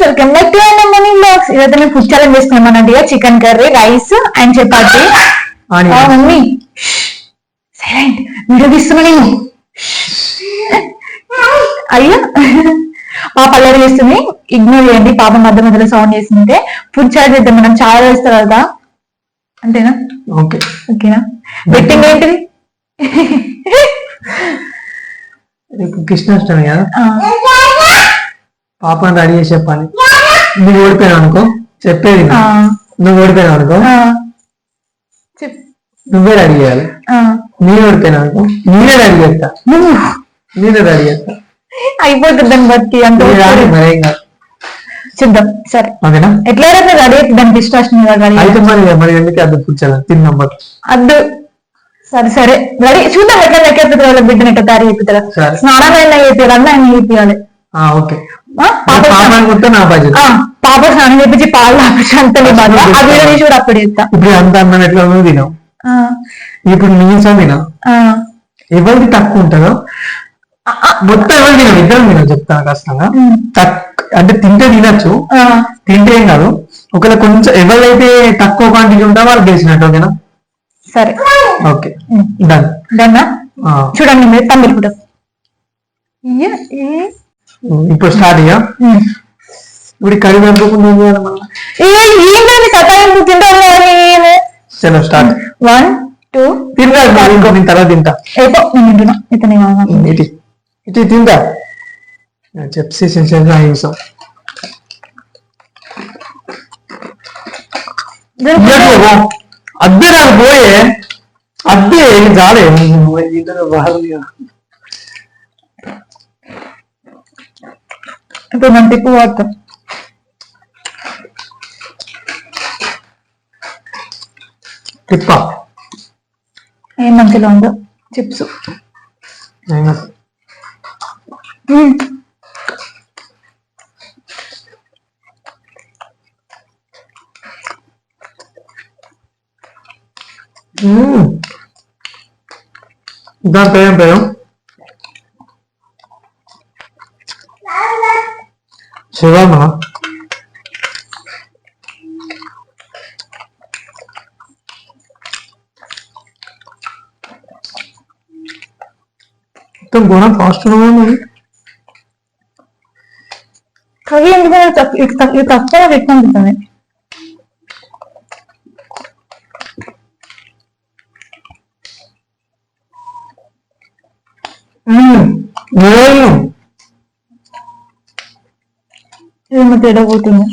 Welcome back to morning blogs. ఈరోజు మేము food challenge చేస్తున్నాం అన్నట్టుగా. Chicken curry, rice and chapati. Mummy silent, video తీస్తున్నా నేను. అయ్యో పాప అల్లరి చేస్తుంది, ఇగ్నోర్ చేయండి. పాప మధ్య మధ్యలో సౌండ్ చేస్తుంటే. ఫుడ్ ఛాలెంజ్ చేద్దాం, మనం చాలా వేస్తారు కదా, అంతేనా? ఓకేనా? బెట్టింగ్ ఏంటిది? కృష్ణాష్టమి కదా, పాపని రెడీ చేసి చెప్పాలి. నువ్వు ఓడిపోయావు అనుకో, చెప్పేది నువ్వు ఓడిపోయావు అనుకో, నువ్వే రెడీ చేయాలి. నేను ఓడిపోయినా అనుకో, నేనే రెడీ చేస్తా. నేనే రెడీ చేస్తా, అయిపోతుంది. దాన్ని బట్టి అంత మరేం కాదు, చూద్దాం. సరే ఓకేనా? ఎట్లా రెడీ అయితే దానికి కృష్ణాష్టమి అయితే మరి ఎందుకు అద్దె కూర్చోాలి, తిన్నాం అద్దు. సరే సరే రెడీ, చూద్దాం ఎట్లా ఎక్కేస్తుంది. వాళ్ళ బిడ్డను ఎట్లా తయారు చేపిస్తారా, స్నానం అయినా చేయాలి, అన్న ఆయన చేయాలి. ఓకే, పాప స్నానం చేపించి పాలు తాపించి అంత చూడు అప్పుడు చెప్తా. ఇప్పుడు అంత అన్నం ఎట్లా తినావు, ఇప్పుడు నీసం తినా. ఎవరికి తక్కువ ఉంటుందో మొత్తం ఎవరు తినాలి, ఇద్దరు తినాలి. చెప్తాను కష్టంగా, అంటే తింటే తినచ్చు, తింటే ఏం కాదు. ఒకవేళ కొంచెం ఎవరైతే తక్కువ క్వాంటిటీ ఉంటారో వాళ్ళు గెలిచినట్టు. ఓకేనా? సరే ఓకే, డన్. డన్నా? చూడండి మీరు తమ్ముడు కూడా. ఇప్పుడు స్టార్ట్ అయ్యా. ఇప్పుడు కడిగి అనుకోకుండా చలో స్టార్ట్. 1 2 తింటా, తర్వాత తింటా. ఇటు తింటా. చెప్సి హింసం అద్దె నాకు పోయే, అద్దె చాలే. ఇప్పుడు మనం తిప్పు వాడతాం. తిప్ప ఏం మంచిగా ఉందో చిప్స్. దాని పేరు ఏం పేరు? శివమా? గుణం ఫాస్ట్ మరి కవి ఎందుకంటే తక్కువ ఎక్కువ ఉంటుంది. ఏమో తేడా పోతుంది.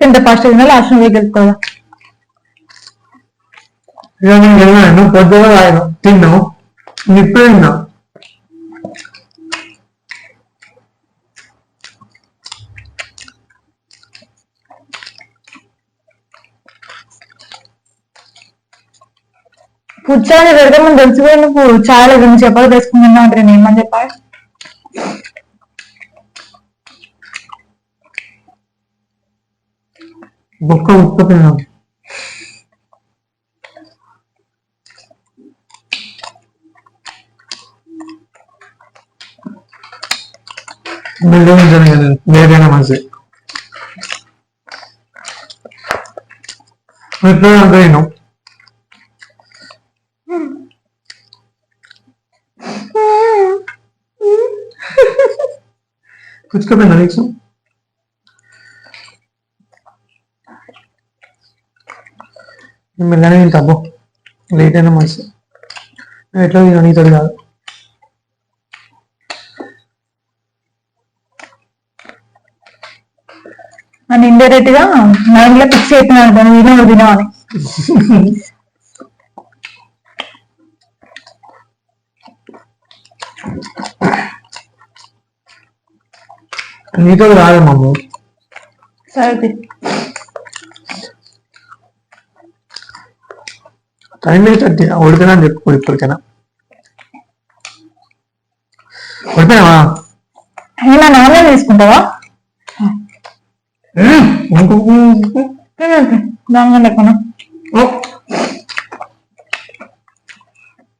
ఎంత ఫాస్ట్ అయినా లాస్ట్ నువ్వే గెలుపుకోవాలా. నువ్వు పొద్దుగా తిన్నావు, ఇప్పుడు తిన్నావు. కూర్చొని పెడితే మనం తెలిసిపోయి నువ్వు చాలా గురించి చెప్పాలి తెలుసుకుంటున్నా అంటే నేను ఏమని చెప్పాలి. బొక్క ఉత్పత్తి వేరేనా మంచి నేను కూర్చుకోపోయినా నీకు మెల్లనే తింటాబో, లేట్ అయినా మంచి. ఎట్లా తినా నీతో కాదు. అని ఇండైరెక్ట్ గా మైండ్ లో ఫిక్స్ అయిపోయినాడు దాన్ని తినా అని. నీతో రాదమ్మా. సరే టైం ఏంటంటే ఓడిపోయినా అని చెప్పుకోడు ఇప్పటికైనా. ఓడిపోయినావా? నాన్న తీసుకుంటావా? దాని లెక్కన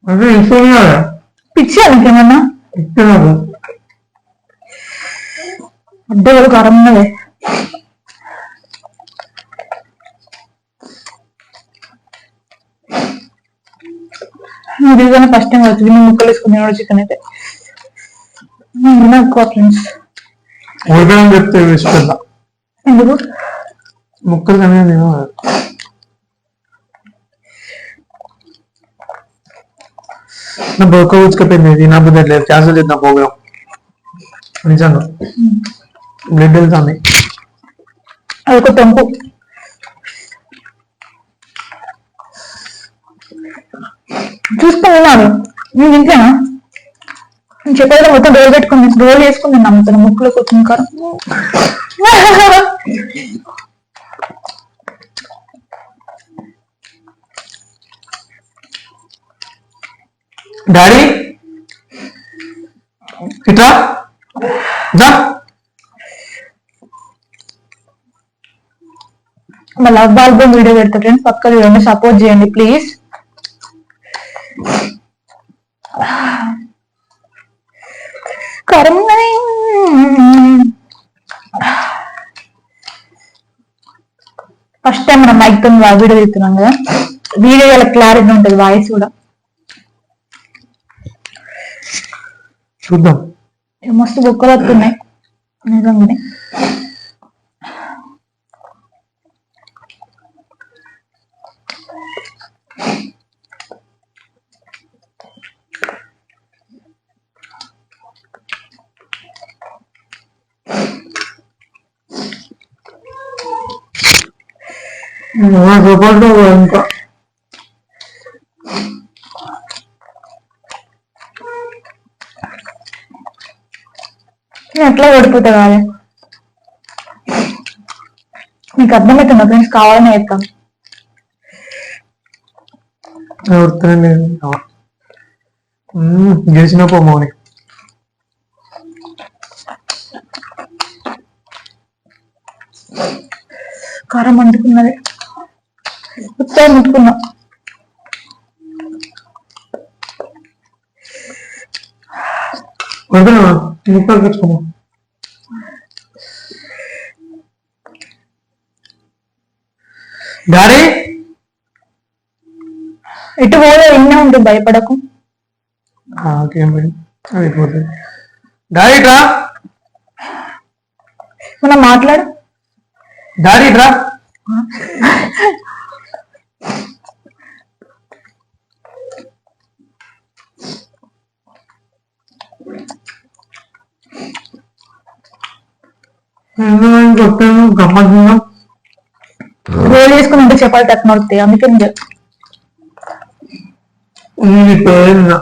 అదే ఇష్టం పిచ్చి అనుకేమన్నా ఇష్టం అడ్డగలు కారం ఉన్నదే. ఇది ఫస్ట్ టైం అవుతుంది నేను ముక్కలు వేసుకుని చికెన్ అయితే ఎక్కువ ఫ్రెండ్స్ ఉడకడం చెప్తే ఇష్టం ఎందుకు ముక్కలు కానీ నేను నా బొక్క ఉచ్చుకపోయింది నా బుద్ధి లేదు క్యాన్సల్ చేద్దాం ప్రోగ్రామ్ నిజంగా బ్లడ్ వెళ్తాను అదొక పెంపు చూసుకున్నాను నేను ఇంట్లోనా నేను చెప్పేది మొత్తం రోల్ పెట్టుకుని రోల్ వేసుకుని నమ్ముతాను ముక్కులో కొత్తిమీర కారం డాడీ ఇట్లా మా లవ్ ఆల్బమ్ వీడియో పెడతా ఫ్రెండ్స్ పక్కన చూడండి సపోర్ట్ చేయండి ప్లీజ్. కారం ఫస్ట్ టైం మనం మైక్ తో వీడియో తీస్తున్నాం కదా వీడియో చాలా క్లారిటీ ఉంటుంది వాయిస్ కూడా చూద్దాం. మస్తు బొక్కలు వస్తున్నాయి నిజంగానే. ఇంకా ఎట్లా ఓడిపోతా కాదు నీకు అర్థమవుతుందా ఫ్రెండ్స్ కావాలని వేస్తాం గెలిచినపో మౌని కారం అంటుకున్నది ఉత్సాహం ముట్టుకున్నా ముక్కలు తెచ్చుకున్నా డాడీ ఎటు పోలే ఇన్నే ఉంటుంది భయపడకు. అయిపోతుంది డాడీ రా మనం మాట్లాడు డాడీ రా కొట్టాను గమ్మత్తున్నా రోల్ వేసుకుని ఉంటే చెప్పాలి తక్కువ వస్తాయి అందుకే పేరు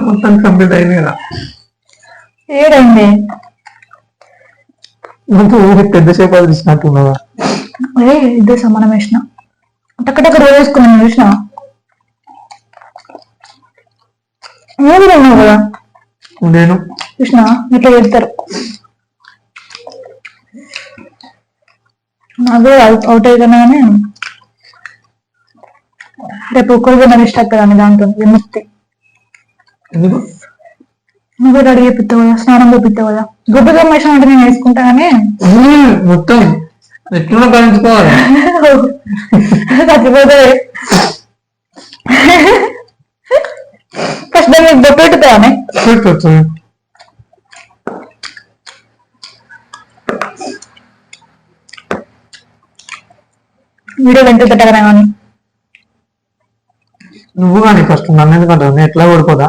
మొత్తం కంప్లీట్ అయింది కదా ఏడైంది పెద్ద చేపలు తీసినట్టున్నావా అదే ఇద్దరు సమానం వేసిన టక్కటక్క రోల్ వేసుకున్నాను చూసిన నువ్వు కూడా ఉన్నావు కదా నేను చూసిన ఇట్లా పెడతారు నాకు అవుట్ అయిపోయినా కానీ రేపు ఒక్కరు కూడా ఇష్టం కదా దాంతో విముక్తి ఎందుకు నువ్వు రెడీ చేపిస్తావు కదా స్నానం చేపిస్తావు కదా గుడ్డు కమ్మేషన్ అంటే నేను వేసుకుంటా కానీ మొత్తం ఎట్లా కలుసుకోవాలి చచ్చిపోతే ఫస్ట్ దాన్ని బొట్టు పెట్టుతానే వీడియో వెంట పెట్టగలనా కానీ నువ్వు కానీ ఫస్ట్ నన్ను ఎందుకంటావు నేను ఎట్లా ఓడిపోదా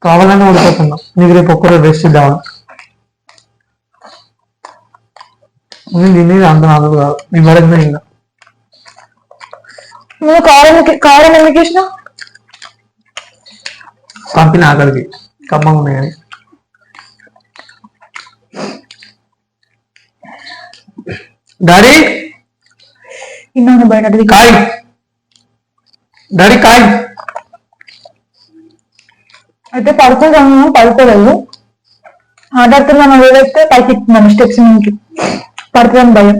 కావాలని ఓడిపోతున్నావు నీకు రేపు ఒక్కరు రెస్ట్ ఇద్దామని నేను తినేది అంత నాకు కాదు నీ వరకు ఇంకా నువ్వు కారం ఎందుకు వేసినా పంపిన ఆకలికి కమ్మగా ఉన్నాయి కానీ డాడీ కింద బయట అడిగి కాయ్ డాడీ కాయ్. అయితే పడుతుందాము, పడుకోలేదు. ఆడుతున్నాను వేస్తే పైకి ఎక్కుతున్నాను స్టెప్స్ నుంచి, పడుతుందని భయం.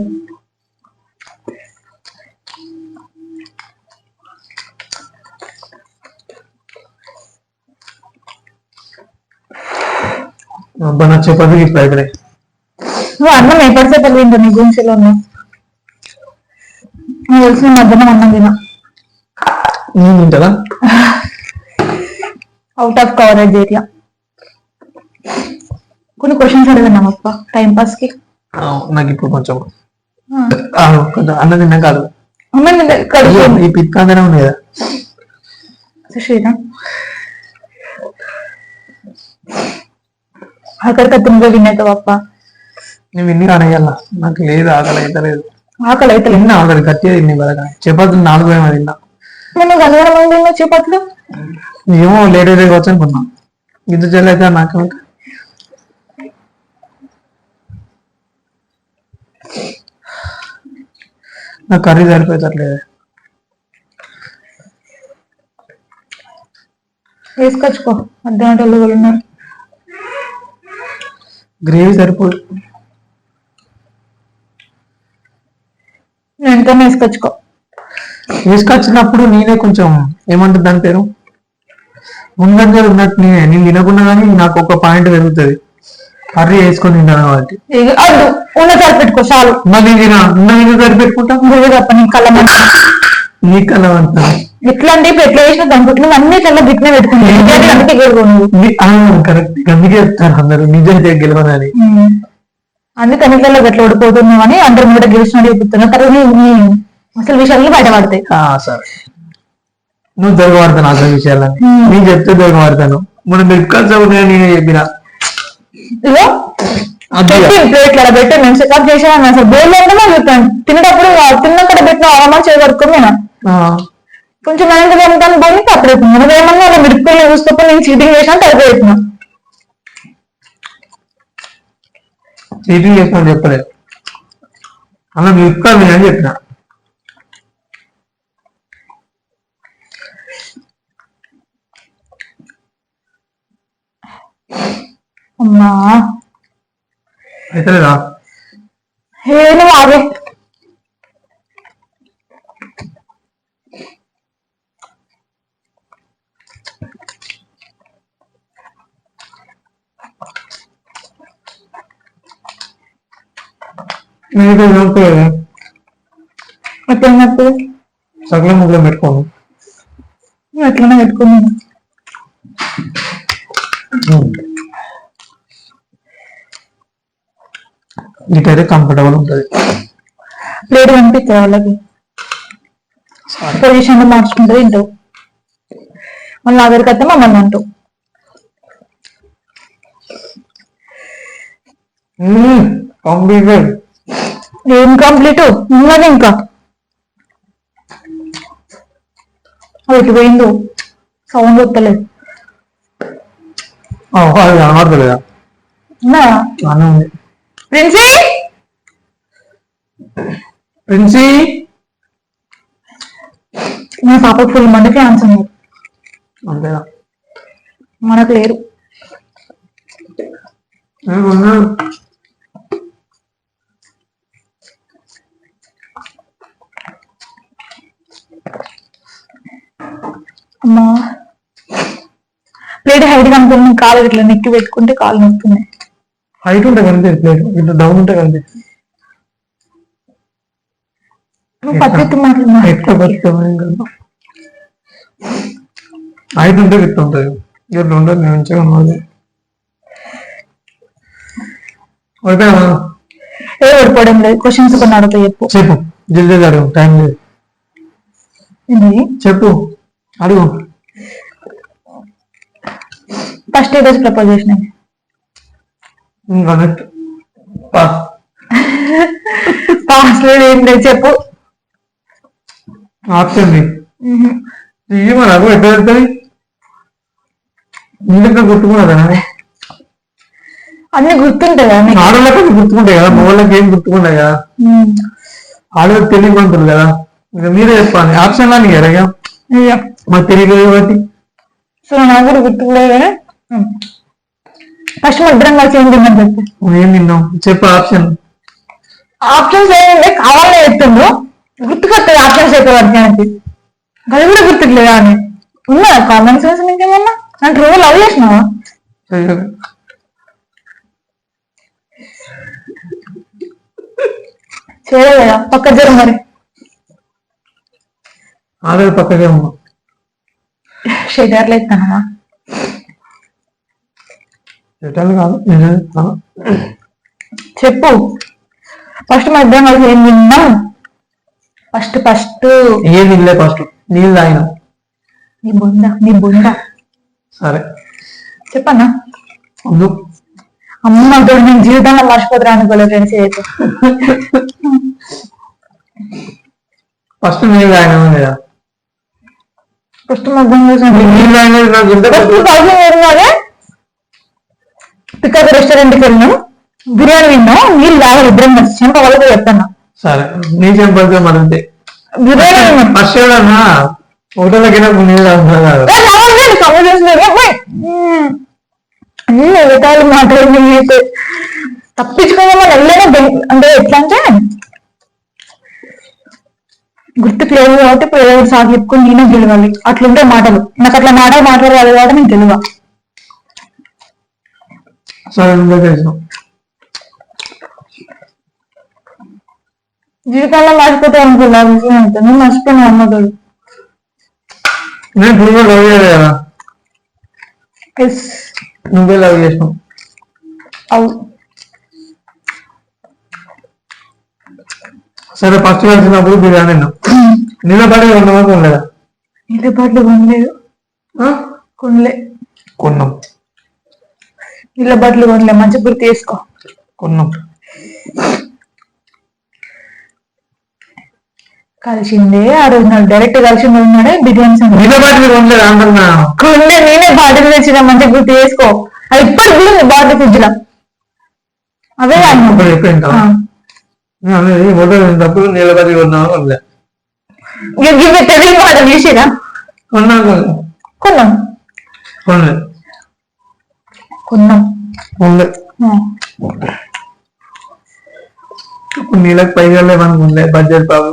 అబ్బా నా చపాతీకి ఇప్పుడు అయిపోయినాయి. నువ్వు అన్నం ఏపడితే తింటావు, నీ గురించిలో ఉన్నావు. నువ్వు తెలిసిన మధ్యాహ్నం అన్నం తిన. నేను తింటారా? Out of coverage area. కొన్ని క్వశ్చన్స్ అడిగినాం అప్ప టైం పాస్ కి. నాకు ఇప్పుడు కొంచెం అన్నం తిన్నా కాదు, కడుపు ఈ పిత్తాందనే ఉంది కదా. శ్రీరామ్ అక్కడికి తింటే వినేతావు అప్ప. నువ్వు ఇన్ని కానయ్యాల, నాకు లేదు, ఆకలి అయితే లేదు. ఆకలి అయితే తిన్నా ఆల్రెడీ, గట్టిగా తిన్నా బాగా. చపాతీలు 4 ఏమో తిన్నా. నేను గనగన చపాతీలు ఏమో లేట్ అయితే వచ్చి అనుకున్నా. ఇద్దరు చెల్లి అయితే నాకు నాకు కర్రీ సరిపోతట్లేదు. వేసుకొచ్చుకో, మధ్యాహ్నం ఉన్నారు. గ్రేవీ సరిపోదు. ఎంత వేసుకొచ్చుకో. వేసుకొచ్చినప్పుడు నేనే కొంచెం ఏమంటుంది దాని పేరు, ముందంగా ఉన్నట్టు నేను తినకుండా కానీ నాకు ఒక పాయింట్ పెరుగుతుంది కర్రీ వేసుకొని తింటాను కాబట్టి. ఉన్న సరిపెట్టుకో చాలు. మళ్ళీ ఉన్న సరిపెట్టుకుంటా తప్ప నీ కళ్ళ నీ కలవంతా ఎట్లా అంటే ఇప్పుడు ఎట్లా వేసినా దానికి నువ్వు అన్ని చల్ల బిట్నే పెట్టుకుంటావు. అందుకే కరెక్ట్, అందుకే చెప్తాను అందరూ నిజంగా గెలవనని. అందుకే అన్నిట్లలో గట్ల ఓడిపోతున్నావు అని అందరు కూడా గెలిచినట్టు చెప్తున్నావు. తర్వాత నీ అసలు విషయాలు బయటపడతాయి. సరే, నువ్వు దొరకబడతాను అసలు విషయాలని నేను చెప్తే దొరకబడతాను. మనం మెరుపుకాల్సి నేనే చెప్పిన ప్లేట్ల పెట్టి నేను చెకప్ చేసాను. అసలు బోర్లో ఉంటే నాకు చెప్తాను. తినేటప్పుడు తిన్నక్కడ పెట్టిన అవమానం చేయగలుగుతుంది. కొంచెం వెనక తింటాను పోయి అప్పుడు మనం ఏమన్నా అలా మిరుపుకొని చూసుకొని నేను చీటింగ్ చేసినా తగ్గిపోతున్నా. చీటింగ్ చేసిన చెప్పలేదు, అలా మిరుపుకాలు అని చెప్పిన. అమ్మా అయితే రా నువ్వు ఆగే. ఎట్లా సగలం ముగ్గులో పెట్టుకోను, ఎట్లనే పెట్టుకున్నాను. నీకైతే కంఫర్టబుల్ ఉంటుంది. ప్లేట్ కనిపిస్తుంది వాళ్ళకి, పొజిషన్ లో మార్చుకుంటే తింటావు. మళ్ళీ నా దగ్గరికి వస్తే మమ్మల్ని అంటావు. కంప్లీటెడ్. ఏం కంప్లీట్ ఉన్నది ఇంకా అది ఎటు పోయిందో సౌండ్ వస్తలేదు. అది కనబడతలేదా? ఉంది. ప్రిన్సీ ప్రిన్సీ మా పాపకు ఫుల్ మంది ఫ్యాన్స్ ఉన్నారు. అంతేనా? మనకు లేరు. అమ్మా ప్లేట్ హైట్ కనుక కాలు ఇట్లా నెక్కి పెట్టుకుంటే కాలు నొస్తుంది. హైట్ ఉంటే కనిపిస్తుంది ప్లేట్, ఇట్లా డౌన్ ఉంటే కనిపిస్తుంది. నువ్వు పద్ధతి మాట్లాడుతున్నా. హైట్ ఉంటే విత్ ఉంటుంది, ఇట్లా ఉండదు. నేను మంచిగా ఉన్నది ఏ ఓడిపోవడం లేదు. క్వశ్చన్స్ కొన్ని అడుగుతా చెప్పు. చెప్పు, జల్దీ అడుగు, టైం లేదు. చెప్పు, అడుగు. ఫస్ట్ ఏ రోజు ప్రపోజ్ చేసిన? పాస్ ఏం లేదు చెప్పు. ఆప్షన్ ఏమన్నా ఎట్లా పెడుతుంది? ఇంటికి గుర్తుకున్నదా? అన్ని గుర్తుంటాయా? ఆడవాళ్ళకి గుర్తుకుంటాయి కదా, మగవాళ్ళకి ఏం గుర్తుకున్నాయి కదా. ఆడవాళ్ళకి తెలియకుంటుంది కదా. ఇక మీరే చెప్పాలి ఆప్షన్ అని ఎరగా మాకు తెలియదు కాబట్టి. సో నాకు కూడా గుర్తులేదు కానీ ఫస్ట్ ఇద్దరం కలిసి ఏం తిన్నాను చెప్పి ఏం తిన్నాం చెప్పు ఆప్షన్. ఆప్షన్స్ ఏంటంటే కావాలని చెప్తుండ్రు గుర్తుకొస్తుంది ఆప్షన్స్ చెప్పేవారికి అది కూడా గుర్తుకులేదా అని ఉన్నా కామన్ సెన్స్ ఇంకేమన్నా నాకు రోజు లవ్ చేసినావా చేయలేదా పక్క జరు మరి ఆల్రెడీ పక్కకే ఉన్నా షెటర్లు ఎత్తానమ్మా కాదు చెప్పు ఫస్ట్ మా ఇద్దరం కలిసి ఏం తిన్నాం ఫస్ట్ ఏం తినలే ఫస్ట్ నీళ్ళు తాగిన నీ బొంద సరే చెప్పన్నా అమ్మ తోడు నేను జీవితంలో మర్చిపోతున్నా అనుకోలేదు ఫ్రెండ్స్ అయితే ఫస్ట్ నీళ్ళు తాగినా లేదా ఫస్ట్ మగ్గం పికప్ రెస్టారెంట్కి వెళ్ళినాం బిర్యానీ విన్నాం నీళ్ళు తాగదు ఇద్దరం కలిసి చెంప వాళ్ళతో చెప్తాను సరే నీ చెంపలతో మరంతే బిర్యానీ ఫస్ట్ హోటల్కి నీళ్ళు అన్ని ఎగతాలు మాట్లాడి అయితే తప్పించుకోమని వెళ్ళాను అంటే ఎట్లా అంటే గుర్తుకు లేదు కాబట్టి ఇప్పుడు ఏదో సాగు చెప్పుకొని నేనే గెలవాలి అట్లుంటే మాటలు నాకు అట్లా మాటలు మాట్లాడాలి కాబట్టి నేను తెలియదు జీవితంలో మర్చిపోతే అనుకున్నాను నేను మర్చిపోయినా అమ్మతోడు నువ్వే లవ్ చేసినావు అవు సరే ఫస్ట్ కలిసినప్పుడు బిర్యానీ నిలబడి ఉండమని కొనలేదా నిలబడి కొనలేదు కొన్నాం నిలబడ్లు కొనలే మంచి గుర్తు చేసుకో కొన్నాం కలిసిందే ఆ రోజు నాకు డైరెక్ట్ కలిసింది ఉన్నాడే బిర్యానీ నిలబడి కొనలేదు అంటున్నా కొండే నేనే బాటిల్ తెచ్చిన మంచి గుర్తు చేసుకో అది ఇప్పటికి ఉంది బాటిల్ ఫ్రిడ్జ్ లో అవే తప్పుడు నిలబడి కొన్నావు కొనలే తెలియని మాట తీసిరా కొన్నాం కొన్నాం కొనలేదు కొన్నాం కొనలేదు నీళ్ళకి పైగా లేవనుకుండే బడ్జెట్ బాబు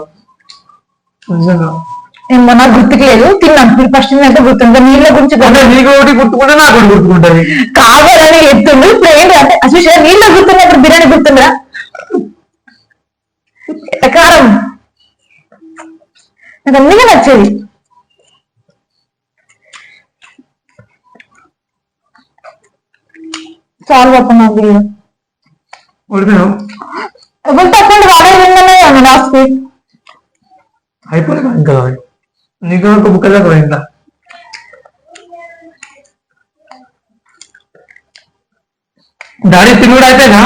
ఏమో నాకు గుర్తుకు లేదు తిన్నాం ఫస్ట్ అయితే గుర్తుంటా నీళ్ళ గురించి నీకు ఒకటి గుర్తుకుంటే నాకు ఒకటి గుర్తుకుంటది కావాలని ఎత్తుండు ఇప్పుడు ఏంటి అంటే అసలు నీళ్ళ గుర్తున్నప్పుడు బిర్యానీ గుర్తుందా కారం నాకు అందుకే నచ్చేది చాలా గొప్ప నాకు బిర్యానీ ఎవరు తప్పండి వాడే లాస్ట్ వీక్ అయిపోయింది ఇంకా నీకు ఒక బుక్కదా పోయిందా డాడీ తిరుగుడు అయిపోయినా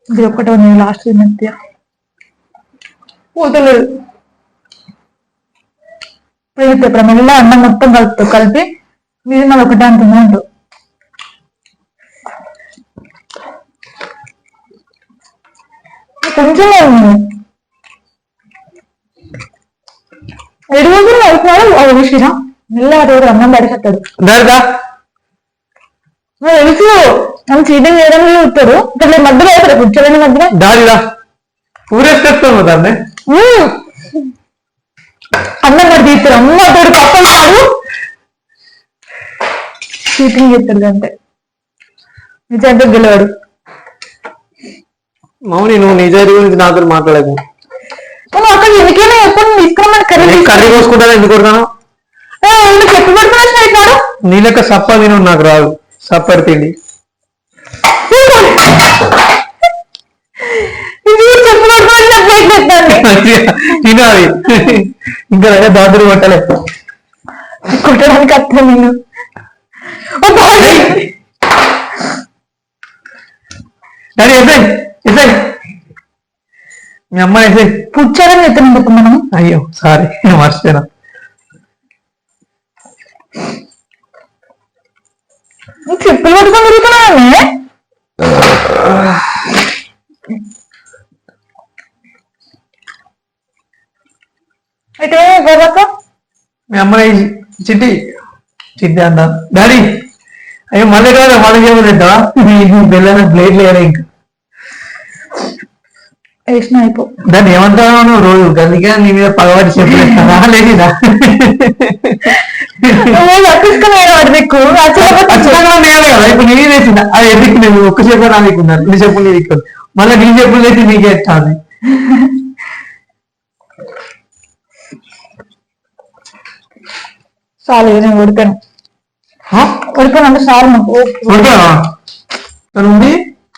ఇది ఒక్కటే ఉంది లాస్ట్ మధ్య పోతలేదు ఇప్పుడు మళ్ళీ అన్నం మొత్తం కలిపి మీరు మళ్ళీ ఒకటే అంటుంది అంటూ కొంచెమే ఉంది 7 రోజులు అయిపోయాడు విషయం మెల్లగా అన్నం పడిపోతాడు తెలుసు నన్ను చీటింగ్ చేయడానికి చూస్తాడు ఇట్లా మధ్యలో అవుతాడు కూర్చోలేని మధ్యలో దారిగా పూరేస్తాను దాన్ని అన్నం పడి తీస్తారు అమ్మ తోడు పక్కడు చీటింగ్ చేస్తాడు అంటే నిజంటే గెలవాడు మౌని నువ్వు నిజాయితీ గురించి నాతో మాట్లాడకు నువ్వు అక్కడ ఎందుకైనా ఎప్పుడు తీసుకురమ్మని కర్రీ కోసుకుంటా ఎందుకు కొడతాను చెప్పు పడుతున్నాడు నీ లెక్క సప్ప తిను నాకు రాదు సప్పడి తిండి తినాలి ఇంకా బాధలు కొట్టలే కొట్టడానికి అర్థం నేను డాడీ ఎసై ఎసై మీ అమ్మ ఎసై పుచ్చారని చెప్తాను మనం అయ్యో సారీ మర్చిపోయినా చెప్పులు పట్టుకొని తిరుగుతున్నానే అయితే గోవాక మీ అమ్మాయి చిట్టి చిట్టి అంట డాడీ అయ్యో మళ్ళీ కాదు మళ్ళీ చేయలేదా బెల్లని ప్లేట్ లేదా ఇంకా వేసిన అయిపో దాన్ని ఏమంటావు నువ్వు రోజు గదిగా నీ మీద పగవాటి చెప్పలేదా లేనిదా నీకు నేనే కదా ఇప్పుడు నేను వేసిందా అది ఎందుకు నేను ఒక్క చెప్పు నాకున్నాను నీ చెప్పు నీ దిక్కు మళ్ళీ నీ చెప్పులు వేసి నీకే ఎట్టాలి చాలు నేను ఉడికాను ఉడికాను అంటే చాలు నాకు ఉంది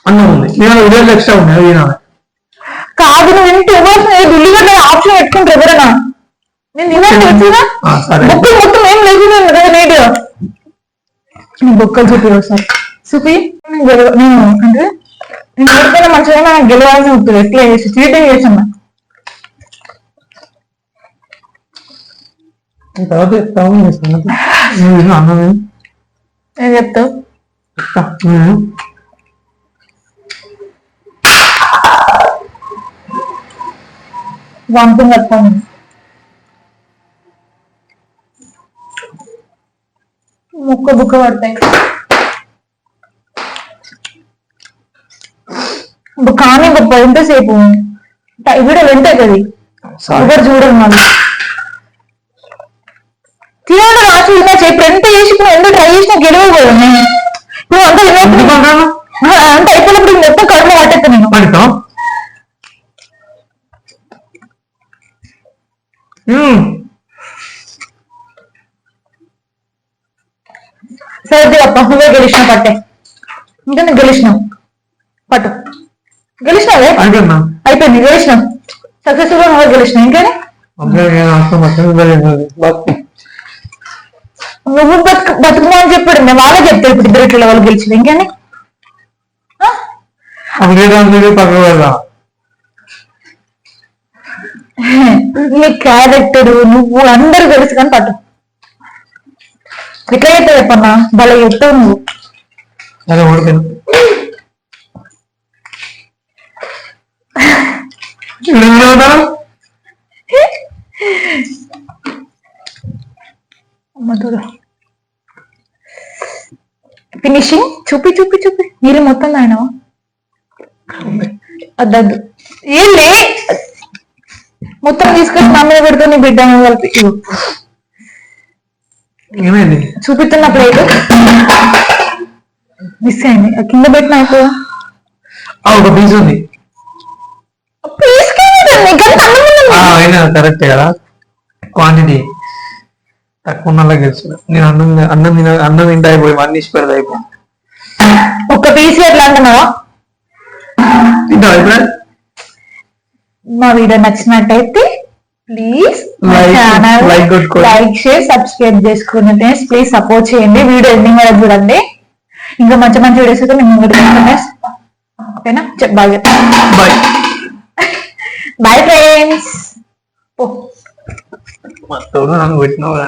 అన్నం ఉంది నేను ఉదయం ఎక్స్ట్రా ఉంది అది తినాలి కాదు నువ్వు ఇంటి ఉల్లిగడ్డ ఆప్షన్ పెట్టుకుంటారు ఎవరైనా నేను బొక్కలు మొత్తం ఏం లేదు కదా నీట్గా బొక్కలు చూపి ఒకసారి చూపి నేను అంటే నేను ఓడిపోయిన మంచిగా నాకు గెలవాల్సి ఉంటుంది ఎట్లా చేసి చీటింగ్ చేసాను తర్వాత అన్నం ఏం చెప్తావు వామిటింగ్ వస్తుంది ముక్క బుక్క పడతాయి కానీ గొప్ప ఎంతసేపు వీడియో వెంటే కదా ఎవరు చూడరు మళ్ళీ తినడం రాసి ఇప్పుడు ఎంత చేసి ఇప్పుడు ఎంత ట్రై చేసినా గెలవకూడదు నువ్వు అంత అయిపోయినప్పుడు మొత్తం కడుపు పట్టేస్తా నేను సరే అప్ప నువ్వే గెలిచిన పట్టే ఇంకా నేను గెలిచినావు పట్టు గెలిచినావే అయిపోయింది గెలిచినావు సక్సెస్ఫుల్ గా నువ్వే గెలిచినావు ఇంకేనే నువ్వు బతుకున్నా అని చెప్పాడు నేను వాళ్ళే చెప్తారు ఇప్పుడు ఇద్దరు ఇట్లా వాళ్ళు గెలిచింది ఇంకేనే నీ క్యారెక్టర్ నువ్వు అందరు తెలుసు కానీ పట్టు ఎట్లా చెప్తావు చెప్పన్నా భలే చెప్తావు నువ్వు ఫినిషింగ్ చూపి చూపి చూపి నీళ్ళు మొత్తం తాగినావా అద్దద్దు ఏం లే మొత్తం తీసుకొచ్చి నా మీద పెడుతూ నీ బిడ్డ కలిపి ఏమైంది చూపిస్తున్న ప్లేట్ మిస్ అయింది కింద పెట్టిన అయిపో ఒక పీస్ ఉంది కరెక్ట్ కదా క్వాంటిటీ తక్కువ ఉన్నలా గెలుసు నేను అన్నం తింటా అయిపోయి అన్ని ఇచ్చి పెడతా అయిపోయి ఒక్క పీస్ ఎట్లా అంటున్నావా తింటావా మా వీడియో నచ్చినట్టయితే ప్లీజ్ లైక్ షేర్ సబ్స్క్రైబ్ చేసుకుని ప్లీజ్ సపోర్ట్ చేయండి వీడియో ఎండింగ్ వరకు చూడండి ఇంకా మంచి మంచి వీడియోస్ అయితే మేము ముందు ఓకేనా బాయ్ బాయ్ బాయ్ ఫ్రెండ్స్ నన్ను పెట్టినావు